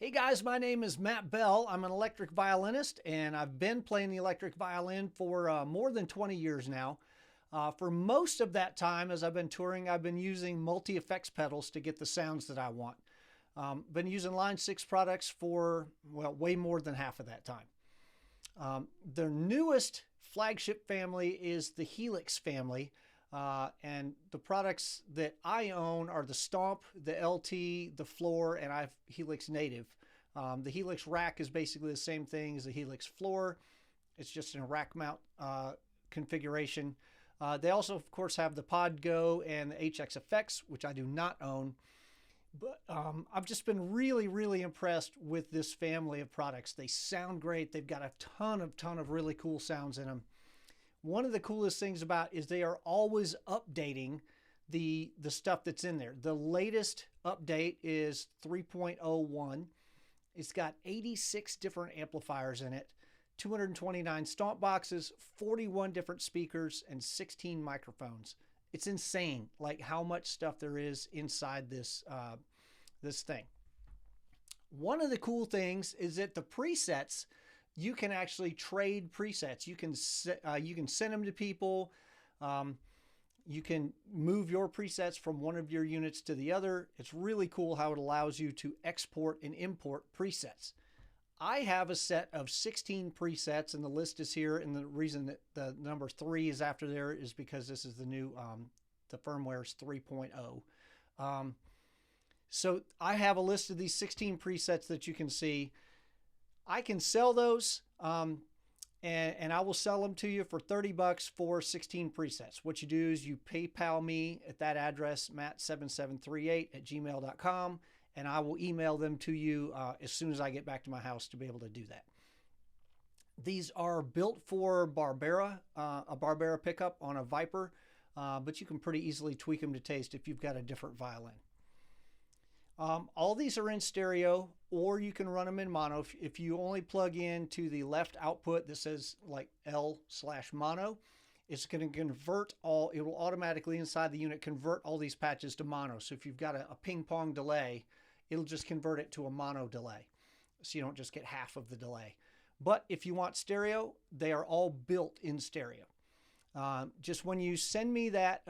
Hey guys, my name is Matt Bell. I'm an electric violinist and I've been playing the electric violin for more than 20 years now. For most of that time as I've been touring, I've been using multi-effects pedals to get the sounds that I want. Been using Line6 products for, well, way more than half of that time. Their newest flagship family is the Helix family. And the products that I own are the Stomp, the LT, the Floor, and I have Helix Native. The Helix rack is basically the same thing as the Helix Floor. It's just in a rack mount configuration. They also, of course, have the Pod Go and the HX Effects, which I do not own. But I've just been really impressed with this family of products. They sound great. They've got a ton of really cool sounds in them. One of the coolest things about is they are always updating the stuff that's in there. The latest update is 3.01. It's got 86 different amplifiers in it, 229 stomp boxes, 41 different speakers, and 16 microphones. It's insane, like how much stuff there is inside this this thing. One of the cool things is that the presets, you can actually trade presets. You can send them to people. You can move your presets from one of your units to the other. It's really cool how it allows you to export and import presets. I have a set of 16 presets, and the list is here. And the reason that the number 3 is after there is because this is the new, the firmware is 3.0. So I have a list of these 16 presets that you can see. I can sell those, and I will sell them to you for 30 bucks for 16 presets. What you do is you PayPal me at that address, matt7738@gmail.com, and I will email them to you as soon as I get back to my house to be able to do that. These are built for Barbera, a Barbera pickup on a Viper, but you can pretty easily tweak them to taste if you've got a different violin. All these are in stereo, or you can run them in mono. If you only plug in to the left output that says like L/mono, it's going to convert all, it will automatically inside the unit convert all these patches to mono. So if you've got a ping pong delay, it'll just convert it to a mono delay. So you don't just get half of the delay. But if you want stereo, they are all built in stereo. Just when you send me that,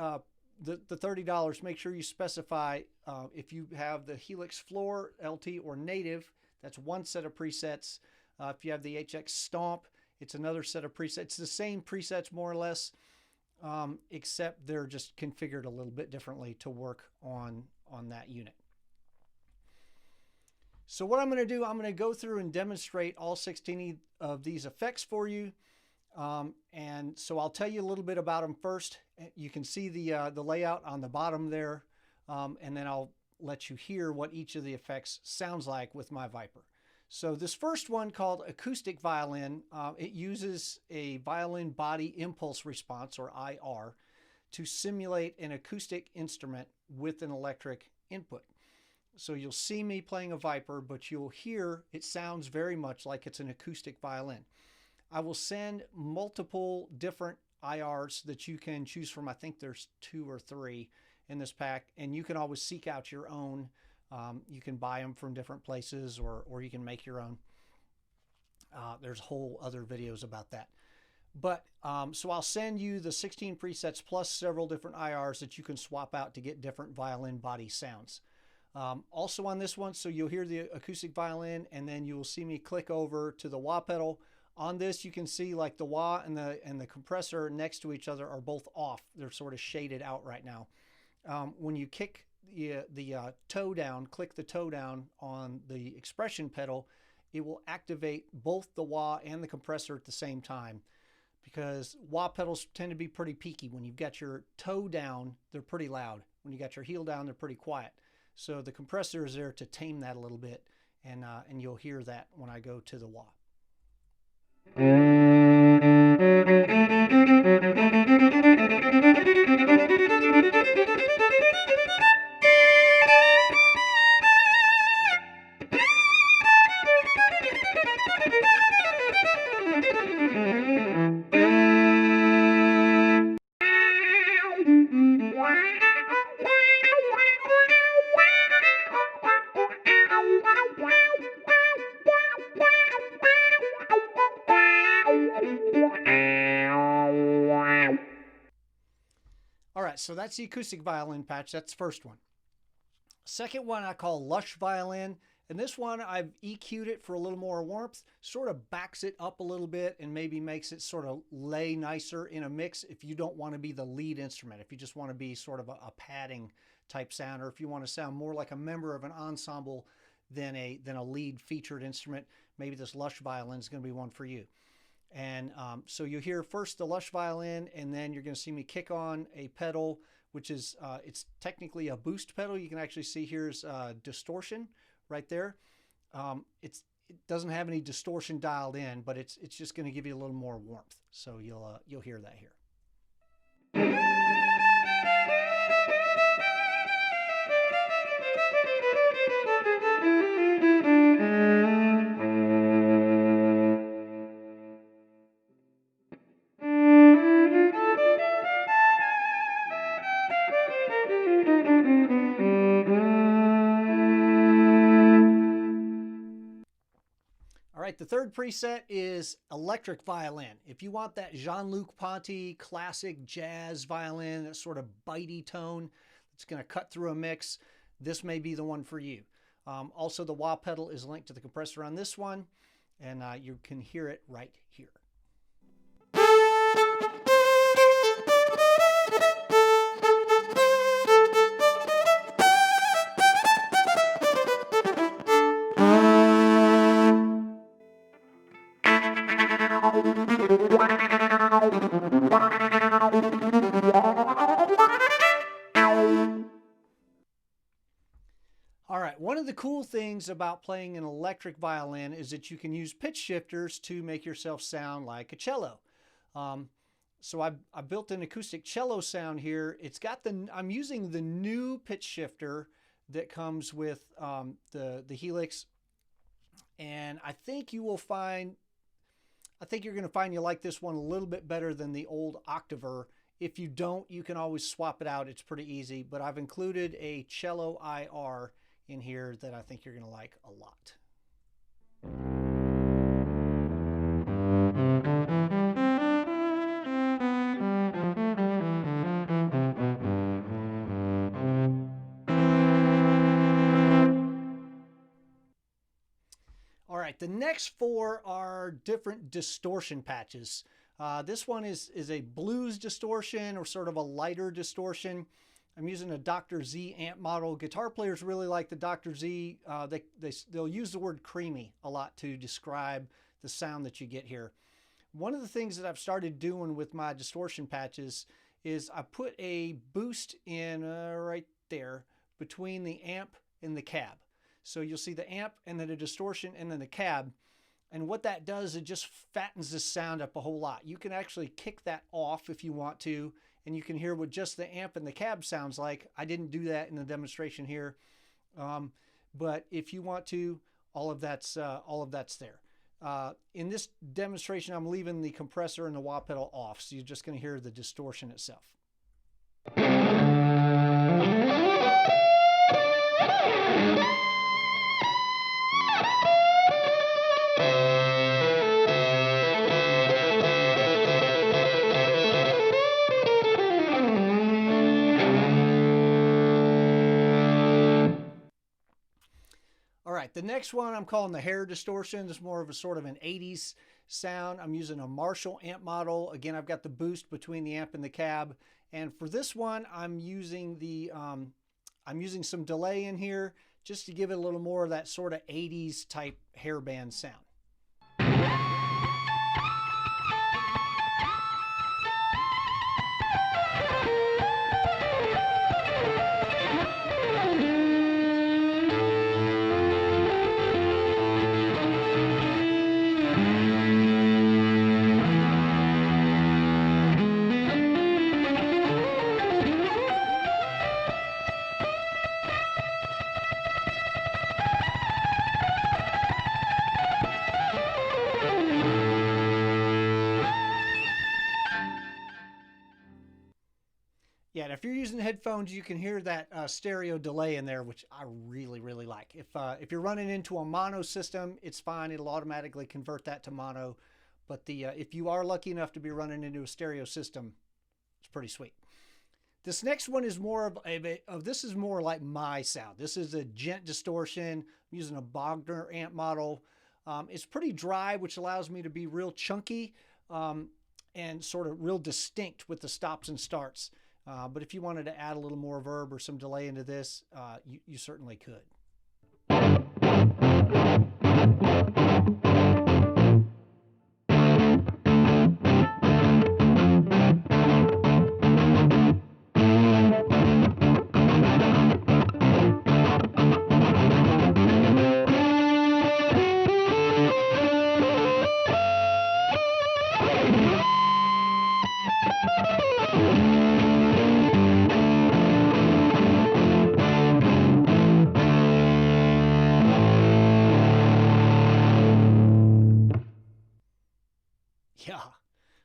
the $30, make sure you specify if you have the Helix Floor, LT, or Native, that's one set of presets. If you have the HX Stomp, it's another set of presets. It's the same presets more or less, except they're just configured a little bit differently to work on that unit. So what I'm going to do, I'm going to go through and demonstrate all 16 of these effects for you. And so I'll tell you a little bit about them first. You can see the layout on the bottom there, and then I'll let you hear what each of the effects sounds like with my Viper. So this first one, called Acoustic Violin, it uses a violin body impulse response, or IR, to simulate an acoustic instrument with an electric input. So you'll see me playing a Viper, but you'll hear it sounds very much like it's an acoustic violin. I will send multiple different IRs that you can choose from. I think there's 2 or 3 in this pack, and you can always seek out your own. You can buy them from different places, or you can make your own. There's whole other videos about that. But so I'll send you the 16 presets plus several different IRs that you can swap out to get different violin body sounds. Also on this one, so you'll hear the acoustic violin, and then you will see me click over to the wah pedal. On this, you can see like the wah and the compressor next to each other are both off. They're sort of shaded out right now. When you kick the toe down, click the toe down on the expression pedal, it will activate both the wah and the compressor at the same time, because wah pedals tend to be pretty peaky. When you've got your toe down, they're pretty loud. When you got your heel down, they're pretty quiet. So the compressor is there to tame that a little bit, and you'll hear that when I go to the wah. so that's the acoustic violin patch. That's the first one. Second one I call Lush Violin. And this one, I've EQ'd it for a little more warmth, sort of backs it up a little bit and maybe makes it sort of lay nicer in a mix if you don't want to be the lead instrument, if you just want to be sort of a padding type sound, or if you want to sound more like a member of an ensemble than a lead featured instrument, maybe this Lush Violin is going to be one for you. And so you hear first the Lush Violin, and then you're going to see me kick on a pedal, which is, it's technically a boost pedal. You can actually see here's distortion right there. It doesn't have any distortion dialed in, but it's just going to give you a little more warmth. So you'll hear that here. All right, the third preset is electric violin. If you want that Jean-Luc Ponty classic jazz violin, that sort of bitey tone that's going to cut through a mix, this may be the one for you. Also, the wah pedal is linked to the compressor on this one, and you can hear it right here. All right, one of the cool things about playing an electric violin is that you can use pitch shifters to make yourself sound like a cello. So I built an acoustic cello sound here. It's got I'm using the new pitch shifter that comes with the Helix, and I think you're going to find you like this one a little bit better than the old Octave. If you don't, you can always swap it out. It's pretty easy, but I've included a cello IR in here that I think you're going to like a lot. All right, the next four are different distortion patches. This one is a blues distortion, or sort of a lighter distortion. I'm using a Dr. Z amp model. Guitar players really like the Dr. Z. They'll use the word creamy a lot to describe the sound that you get here. One of the things that I've started doing with my distortion patches is I put a boost in right there between the amp and the cab. So you'll see the amp and then a distortion and then the cab. And what that does, it just fattens this sound up a whole lot. You can actually kick that off if you want to, and you can hear what just the amp and the cab sounds like. I didn't do that in the demonstration here, but if you want to, all of that's there. In this demonstration, I'm leaving the compressor and the wah pedal off, so you're just going to hear the distortion itself. All right, the next one I'm calling the hair distortion. It's more of a sort of an 80s sound. I'm using a Marshall amp model. Again, I've got the boost between the amp and the cab. And for this one, I'm using some delay in here just to give it a little more of that sort of 80s type hairband sound. Yeah, and if you're using headphones, you can hear that stereo delay in there, which I really, really like. If you're running into a mono system, it's fine. It'll automatically convert that to mono. But if you are lucky enough to be running into a stereo system, it's pretty sweet. This next one is more of this is more like my sound. This is a Djent distortion. I'm using a Bogner amp model. It's pretty dry, which allows me to be real chunky and sort of real distinct with the stops and starts. But if you wanted to add a little more reverb or some delay into this, you certainly could. Yeah.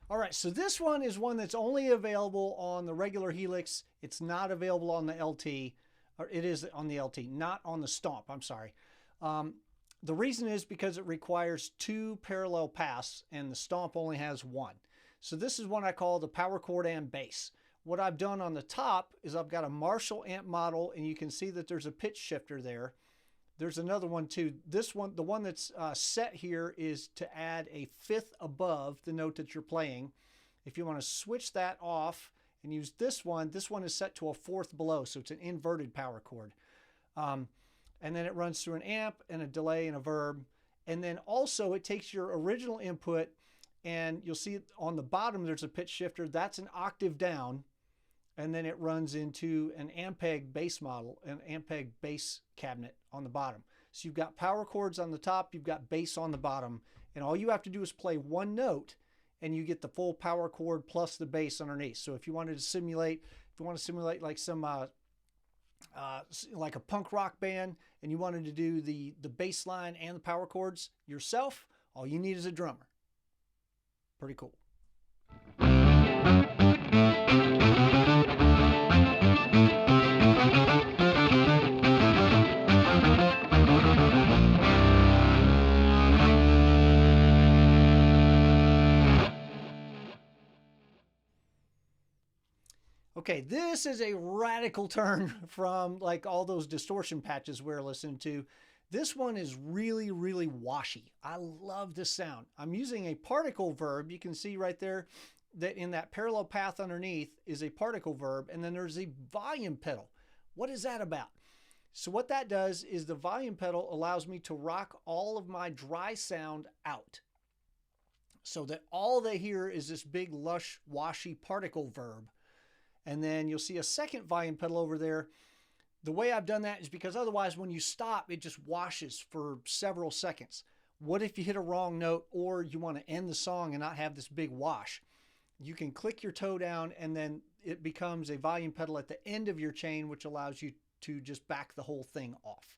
All right, so this one is one that's only available on the regular Helix. It's not available on the LT, or it is on the LT, not on the Stomp, I'm sorry. The reason is because it requires 2 parallel paths and the Stomp only has 1. So this is one I call the PowerChord and bass. What I've done on the top is I've got a Marshall amp model, and you can see that there's a pitch shifter there. There's another one too. This one, the one that's set here, is to add a 5th above the note that you're playing. If you want to switch that off and use this one is set to a 4th below, so it's an inverted power chord. And then it runs through an amp and a delay and a verb. And then also it takes your original input, and you'll see on the bottom there's a pitch shifter. That's an octave down. And then it runs into an Ampeg bass model, an Ampeg bass cabinet on the bottom. So you've got power chords on the top, you've got bass on the bottom, and all you have to do is play one note and you get the full power chord plus the bass underneath. So if you wanted to simulate, like some like a punk rock band, and you wanted to do the bass line and the power chords yourself, all you need is a drummer. Pretty cool. Okay, this is a radical turn from like all those distortion patches we're listening to. This one is really, really washy. I love this sound. I'm using a particle verb. You can see right there that in that parallel path underneath is a particle verb, and then there's a volume pedal. What is that about? So what that does is the volume pedal allows me to rock all of my dry sound out, so that all they hear is this big, lush, washy particle verb. And then you'll see a second volume pedal over there. The way I've done that is because otherwise when you stop, it just washes for several seconds. What if you hit a wrong note, or you want to end the song and not have this big wash? You can click your toe down, and then it becomes a volume pedal at the end of your chain, which allows you to just back the whole thing off.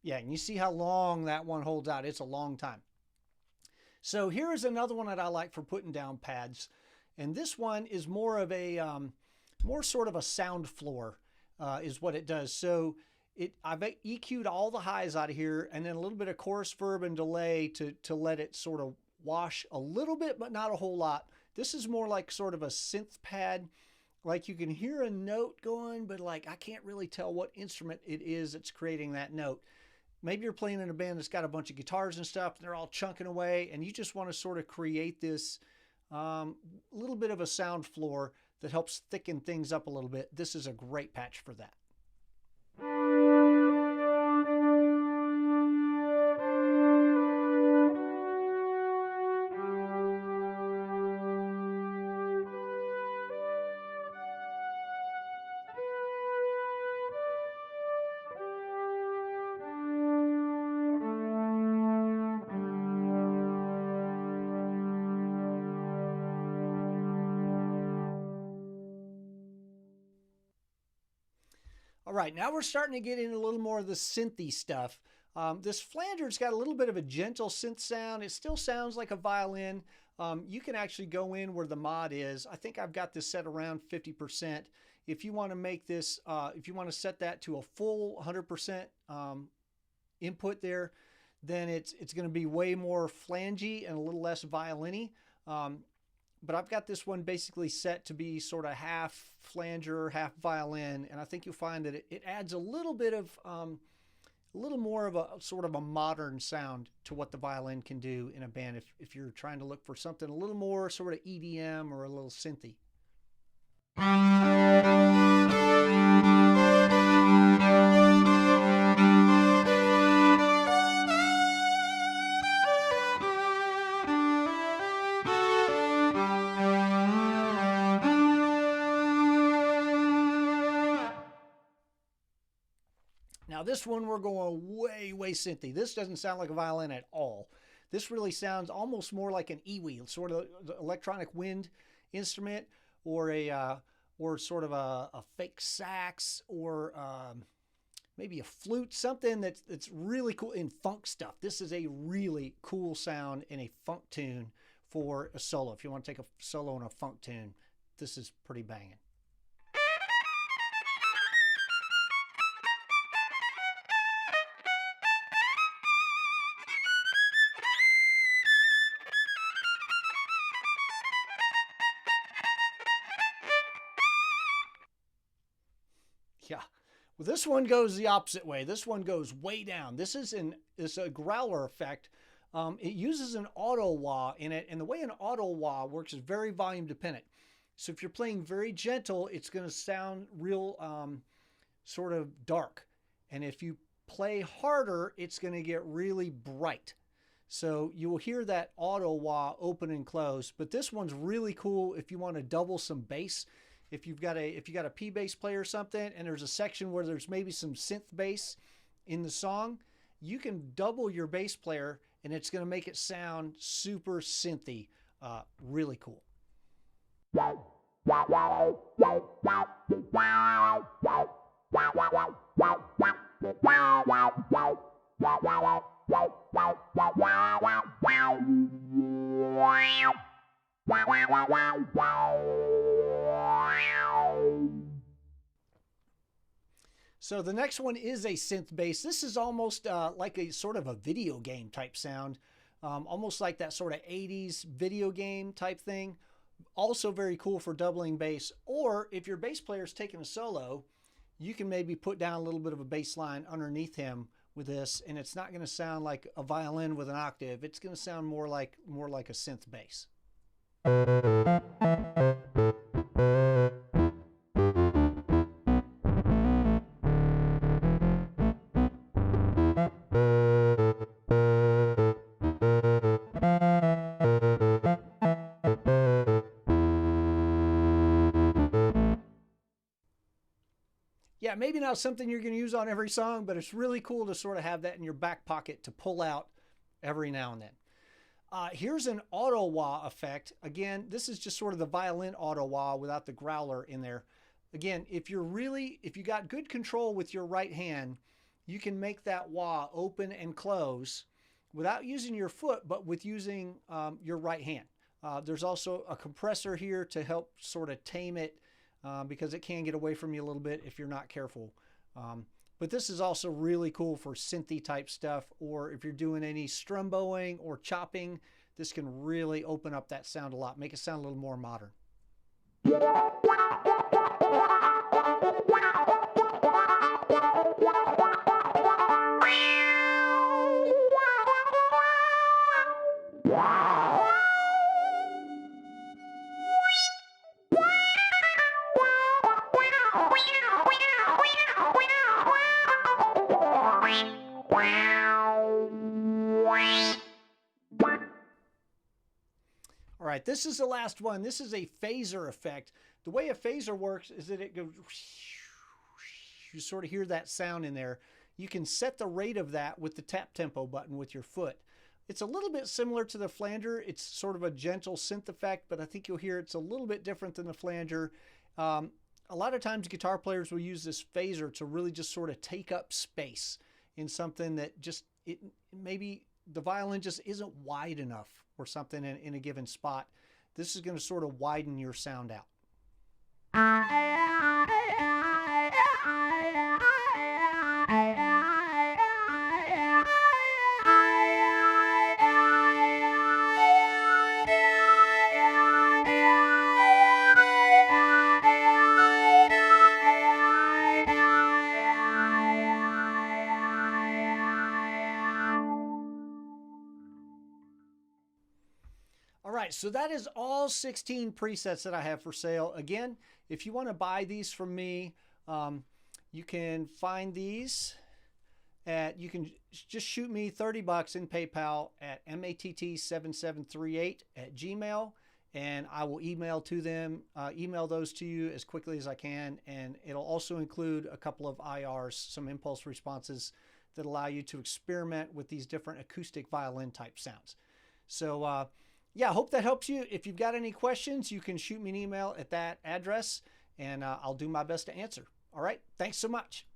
Yeah, and you see how long that one holds out. It's a long time. So here is another one that I like for putting down pads. And this one is more of a, more sort of a sound floor is what it does. So I've EQ'd all the highs out of here, and then a little bit of chorus, verb, and delay to let it sort of wash a little bit, but not a whole lot. This is more like sort of a synth pad. Like you can hear a note going, but like I can't really tell what instrument it is that's creating that note. Maybe you're playing in a band that's got a bunch of guitars and stuff, and they're all chunking away, and you just want to sort of create this little bit of a sound floor that helps thicken things up a little bit. This is a great patch for that. All right, now we're starting to get into a little more of the synthy stuff. This flanger's got a little bit of a gentle synth sound. It still sounds like a violin. You can actually go in where the mod is. I think I've got this set around 50%. If you want to make this, if you want to set that to a full 100% input there, then it's going to be way more flangey and a little less violin-y. But I've got this one basically set to be sort of half flanger, half violin, and I think you'll find that it adds a little bit of, a little more of a sort of a modern sound to what the violin can do in a band if you're trying to look for something a little more sort of EDM or a little synthy. Now this one we're going way synthy. This doesn't sound like a violin at all. This really sounds almost more like an iwi, sort of electronic wind instrument, or a or sort of a fake sax, or maybe a flute, something that's really cool in funk stuff. This is a really cool sound in a funk tune for a solo. If you want to take a solo in a funk tune, this is pretty banging. Yeah, well, this one goes the opposite way. This one goes way down. This is a growler effect. It uses an AutoWah in it, and the way an AutoWah works is very volume dependent. So if you're playing very gentle, it's going to sound real sort of dark. And if you play harder, it's going to get really bright. So you will hear that AutoWah open and close. But this one's really cool if you want to double some bass. If you got a P bass player or something, and there's a section where there's maybe some synth bass in the song, you can double your bass player, and it's going to make it sound super synthy. Really cool. So the next one is a synth bass. This is almost like a sort of a video game type sound, almost like that sort of 80s video game type thing. Also very cool for doubling bass, or if your bass player is taking a solo, you can maybe put down a little bit of a bass line underneath him with this, and it's not going to sound like a violin with an octave. It's going to sound more like a synth bass. Yeah, maybe not something you're going to use on every song, but it's really cool to sort of have that in your back pocket to pull out every now and then. Here's an AutoWah effect. Again, this is just sort of the violin AutoWah without the growler in there. Again, if you got good control with your right hand, you can make that wah open and close without using your foot, but with using your right hand. There's also a compressor here to help sort of tame it, because it can get away from you a little bit if you're not careful. But this is also really cool for synthy type stuff, or if you're doing any strumboing or chopping, this can really open up that sound a lot, make it sound a little more modern. All right, this is the last one. This is a phaser effect. The way a phaser works is that it goes, you sort of hear that sound in there. You can set the rate of that with the tap tempo button with your foot. It's a little bit similar to the flanger. It's sort of a gentle synth effect, but I think you'll hear it's a little bit different than the flanger. A a lot of times guitar players will use this phaser to really just sort of take up space in something that just, maybe the violin just isn't wide enough or something in a given spot. This is going to sort of widen your sound out. All right, so that is all 16 presets that I have for sale. Again, if you want to buy these from me, you can find these you can just shoot me 30 bucks in PayPal at matt7738@gmail, and I will email those to you as quickly as I can. And it'll also include a couple of IRs, some impulse responses that allow you to experiment with these different acoustic violin type sounds. So yeah, I hope that helps you. If you've got any questions, you can shoot me an email at that address, and I'll do my best to answer. All right, thanks so much.